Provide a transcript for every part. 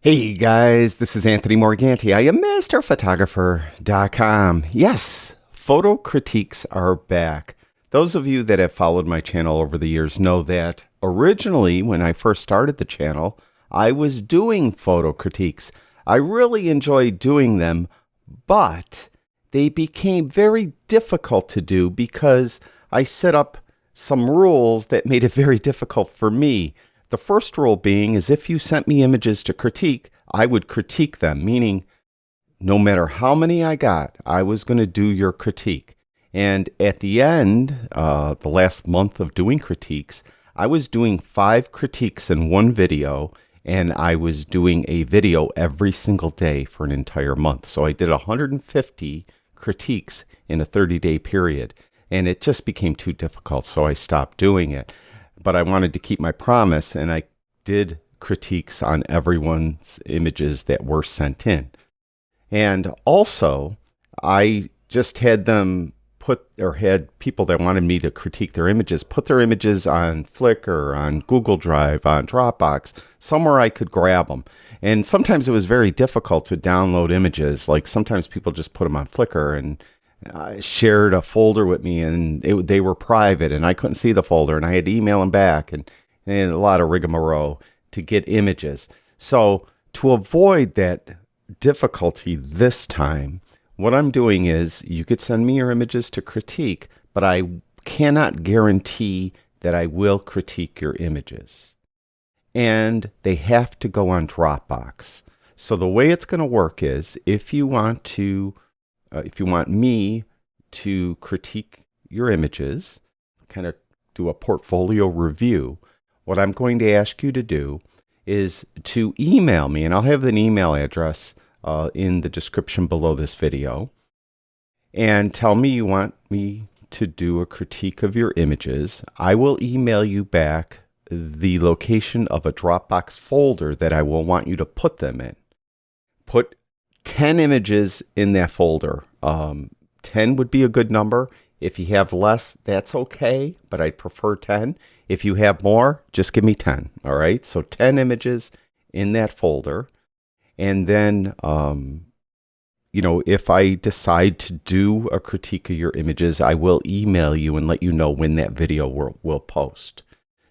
Hey guys, this is Anthony Morganti. I am MasterPhotographer.com. Yes, photo critiques are back. Those of you that have followed my channel over the years know that originally, when I first started the channel, I was doing photo critiques. I really enjoyed doing them, but they became very difficult to do because I set up some rules that made it very difficult for me. The first rule being is if you sent me images to critique, I would critique them, meaning no matter how many I got, I was going to do your critique. And at the end, the last month of doing critiques, I was doing 5 critiques in one video, and I was doing a video every single day for an entire month. So I did 150 critiques in a 30-day period, and it just became too difficult, so I stopped doing it. But I wanted to keep my promise, and I did critiques on everyone's images that were sent in. And also, I just had them had people that wanted me to critique their images, put their images on Flickr, on Google Drive, on Dropbox, somewhere I could grab them. And sometimes it was very difficult to download images. Like sometimes people just put them on Flickr and shared a folder with me, and they were private and I couldn't see the folder, and I had to email them back, and a lot of rigmarole to get images. So to avoid that difficulty this time, what I'm doing is you could send me your images to critique, but I cannot guarantee that I will critique your images. And they have to go on Dropbox. So the way it's going to work is if you want me to critique your images, kind of do a portfolio review, what I'm going to ask you to do is to email me, and I'll have an email address in the description below this video, and tell me you want me to do a critique of your images. I will email you back the location of a Dropbox folder that I will want you to put them in. Put 10 images in that folder. 10 would be a good number. If you have less, that's okay, but I'd prefer 10. If you have more, just give me 10, all right? So 10 images in that folder. And then, if I decide to do a critique of your images, I will email you and let you know when that video will post.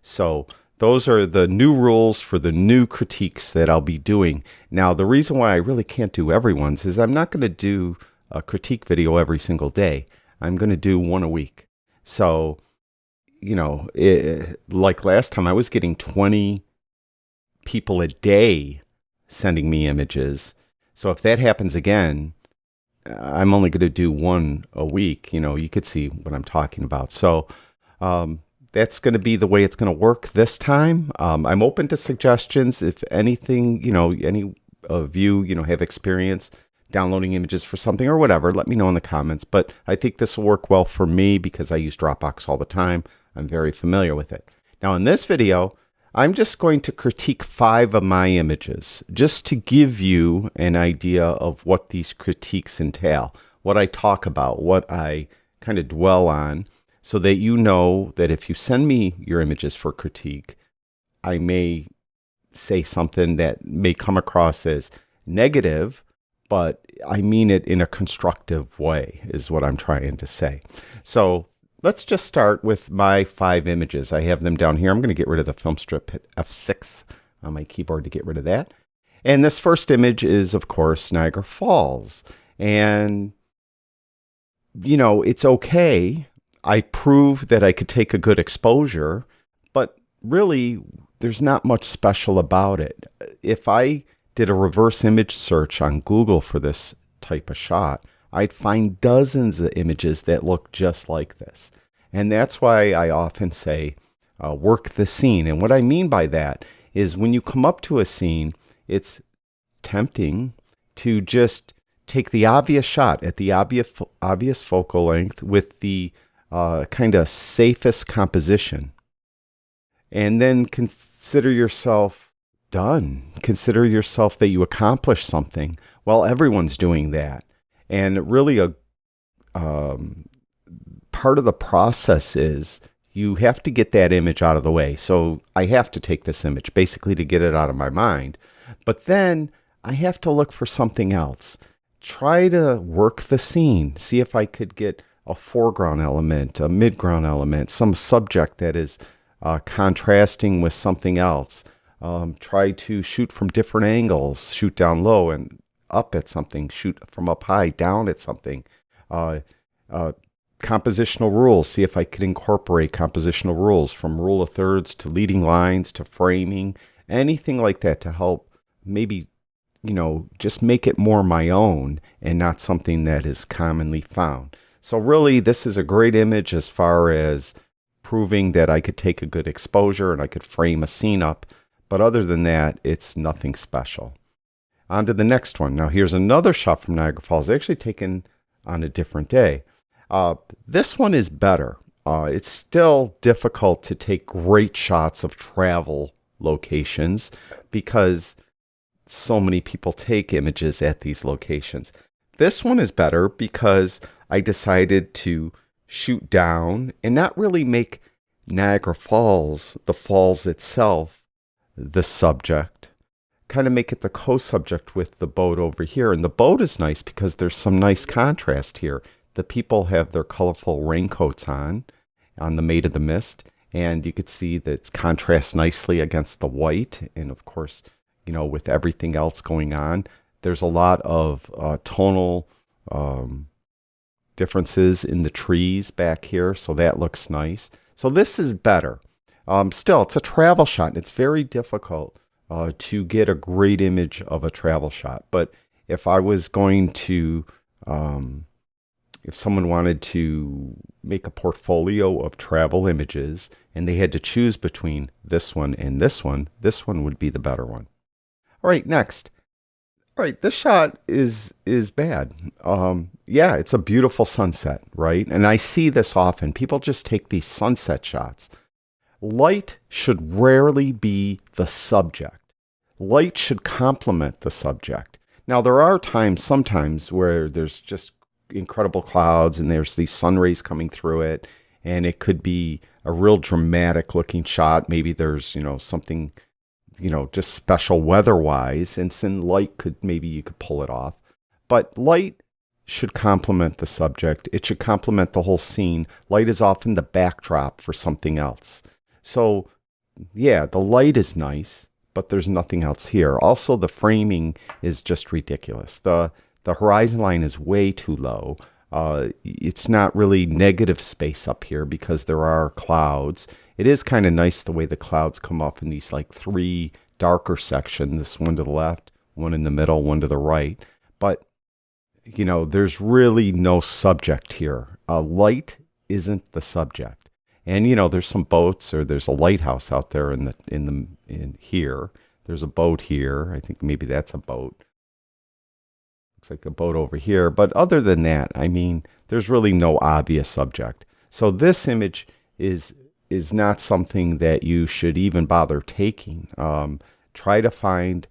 So those are the new rules for the new critiques that I'll be doing. Now, the reason why I really can't do everyone's is I'm not going to do a critique video every single day. I'm going to do one a week. So, like last time, I was getting 20 people a day sending me images. So if that happens again, I'm only going to do one a week. You could see what I'm talking about. So, that's going to be the way it's going to work this time. I'm open to suggestions. If anything, any of you, have experience downloading images for something or whatever, let me know in the comments. But I think this will work well for me because I use Dropbox all the time. I'm very familiar with it. Now in this video, I'm just going to critique 5 of my images just to give you an idea of what these critiques entail, what I talk about, what I kind of dwell on, so that you know that if you send me your images for critique, I may say something that may come across as negative, but I mean it in a constructive way, is what I'm trying to say. So let's just start with my 5 images. I have them down here. I'm going to get rid of the film strip, hit F6 on my keyboard to get rid of that. And this first image is, of course, Niagara Falls. And, it's okay. I proved that I could take a good exposure, but really there's not much special about it. If I did a reverse image search on Google for this type of shot, I'd find dozens of images that look just like this. And that's why I often say, work the scene. And what I mean by that is when you come up to a scene, it's tempting to just take the obvious shot at the obvious focal length with the kind of safest composition, and then consider yourself done. Consider yourself that you accomplished something. Well, everyone's doing that. And really a part of the process is you have to get that image out of the way. So I have to take this image basically to get it out of my mind. But then I have to look for something else. Try to work the scene, see if I could get a foreground element, a midground element, some subject that is contrasting with something else. Try to shoot from different angles, shoot down low and up at something, shoot from up high, down at something. Uh, uh, Compositional rules, see if I could incorporate compositional rules from rule of thirds to leading lines to framing, anything like that to help maybe, just make it more my own and not something that is commonly found. So really, this is a great image as far as proving that I could take a good exposure and I could frame a scene up. But other than that, it's nothing special. On to the next one. Now here's another shot from Niagara Falls, actually taken on a different day. This one is better. It's still difficult to take great shots of travel locations because so many people take images at these locations. This one is better because I decided to shoot down and not really make Niagara Falls, the falls itself, the subject. Kind of make it the co-subject with the boat over here. And the boat is nice because there's some nice contrast here. The people have their colorful raincoats on the Maid of the Mist. And you could see that it contrasts nicely against the white. And of course, with everything else going on, there's a lot of tonal differences in the trees back here. So that looks nice. So this is better. Still, it's a travel shot and it's very difficult to get a great image of a travel shot. But if I was going to, if someone wanted to make a portfolio of travel images and they had to choose between this one and this one would be the better one. All right, next. All right, this shot is bad. Yeah, it's a beautiful sunset, right? And I see this often. People just take these sunset shots. Light should rarely be the subject. Light should complement the subject. Now, there are sometimes where there's just incredible clouds and there's these sun rays coming through it, and it could be a real dramatic looking shot. Maybe there's, something, just special weather-wise, and then maybe you could pull it off. But light should complement the subject. It should complement the whole scene. Light is often the backdrop for something else. So, yeah, the light is nice, but there's nothing else here. Also, the framing is just ridiculous. The horizon line is way too low. It's not really negative space up here because there are clouds. It is kind of nice the way the clouds come off in these like three darker sections, one to the left, one in the middle, one to the right. But, there's really no subject here. Light isn't the subject. And, there's some boats or there's a lighthouse out there in here. There's a boat here. I think maybe that's a boat. Looks like a boat over here. But other than that, there's really no obvious subject. So this image is not something that you should even bother taking. Try to find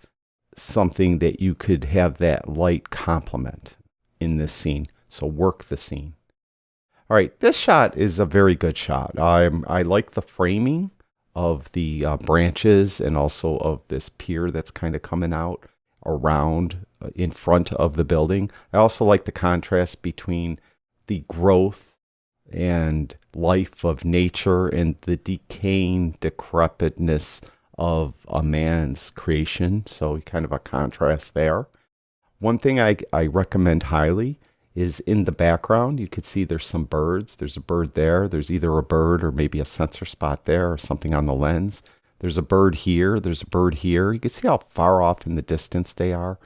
something that you could have that light complement in this scene. So work the scene. All right, this shot is a very good shot. I like the framing of the branches and also of this pier that's kind of coming out around in front of the building. I also like the contrast between the growth and life of nature and the decaying decrepitness of a man's creation. So kind of a contrast there. One thing I recommend highly is in the background, you could see there's some birds. There's a bird there. There's either a bird or maybe a sensor spot there or something on the lens. There's a bird here. There's a bird here. You can see how far off in the distance they are.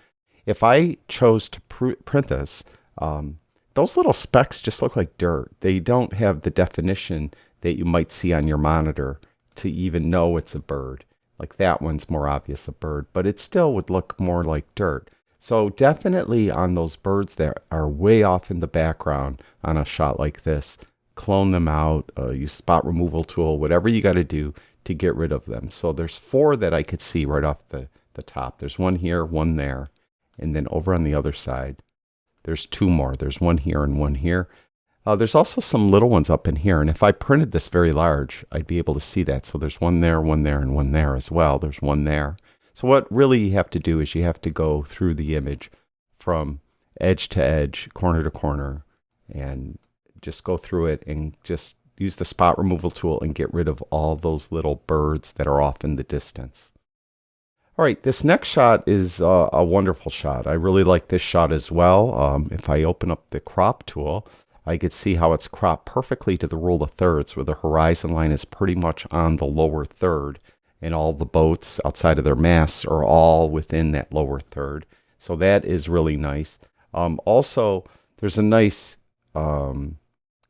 If I chose to print this, those little specks just look like dirt. They don't have the definition that you might see on your monitor to even know it's a bird. Like that one's more obvious a bird, but it still would look more like dirt. So definitely on those birds that are way off in the background on a shot like this, clone them out, use spot removal tool, whatever you got to do to get rid of them. So there's 4 that I could see right off the top. There's one here, one there, and then over on the other side, there's 2 more. There's one here and one here. There's also some little ones up in here, and if I printed this very large, I'd be able to see that. So there's one there, and one there as well. There's one there. So what really you have to do is you have to go through the image from edge to edge, corner to corner, and just go through it and just use the spot removal tool and get rid of all those little birds that are off in the distance. All right, this next shot is a wonderful shot. I really like this shot as well. If I open up the crop tool, I could see how it's cropped perfectly to the rule of thirds, where the horizon line is pretty much on the lower third, and all the boats outside of their masts are all within that lower third. So that is really nice. Also, there's a nice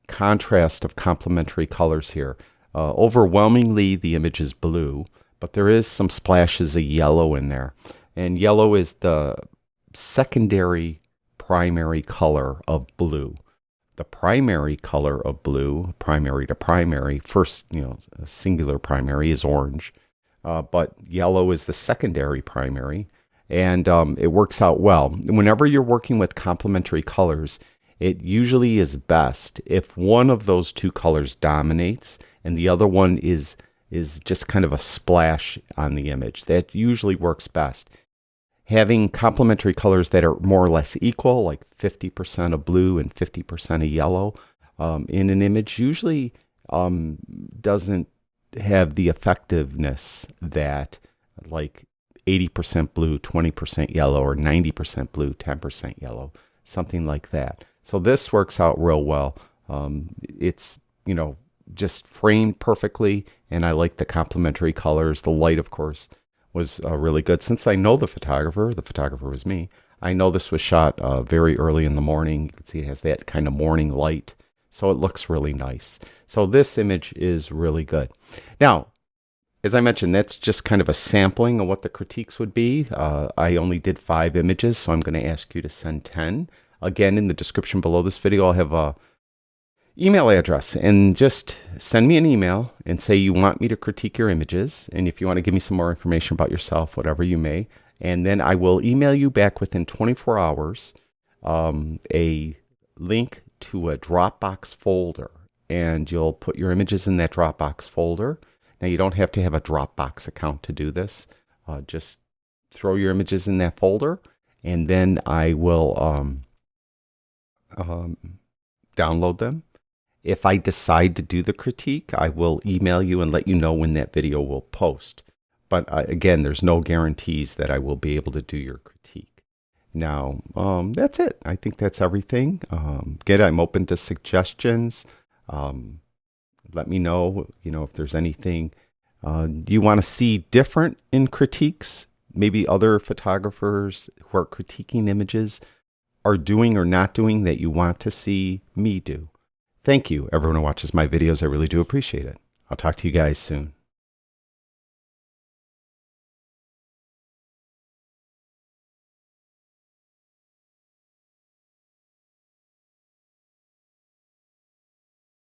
contrast of complementary colors here. Overwhelmingly, the image is blue, but there is some splashes of yellow in there. And yellow is the secondary primary color of blue. The primary color of blue, primary to primary, first, singular primary is orange, but yellow is the secondary primary, and it works out well. Whenever you're working with complementary colors, it usually is best if one of those two colors dominates and the other one is just kind of a splash on the image. That usually works best. Having complementary colors that are more or less equal, like 50% of blue and 50% of yellow in an image, usually doesn't have the effectiveness that like 80% blue, 20% yellow, or 90% blue, 10% yellow, something like that. So this works out real well. It's, just framed perfectly, and I like the complementary colors. The light, of course, was really good. Since I know the photographer was me, I know this was shot very early in the morning. You can see it has that kind of morning light, so it looks really nice. So this image is really good. Now, as I mentioned, that's just kind of a sampling of what the critiques would be. I only did 5 images, so I'm going to ask you to send 10. Again, in the description below this video, I'll have a email address, and just send me an email and say you want me to critique your images, and if you want to give me some more information about yourself, whatever you may, and then I will email you back within 24 hours a link to a Dropbox folder, and you'll put your images in that Dropbox folder. Now, you don't have to have a Dropbox account to do this. Just throw your images in that folder, and then I will download them. If I decide to do the critique, I will email you and let you know when that video will post. But again, there's no guarantees that I will be able to do your critique. Now, that's it. I think that's everything. Again, I'm open to suggestions. Let me know, if there's anything you want to see different in critiques. Maybe other photographers who are critiquing images are doing or not doing that you want to see me do. Thank you, everyone who watches my videos. I really do appreciate it. I'll talk to you guys soon.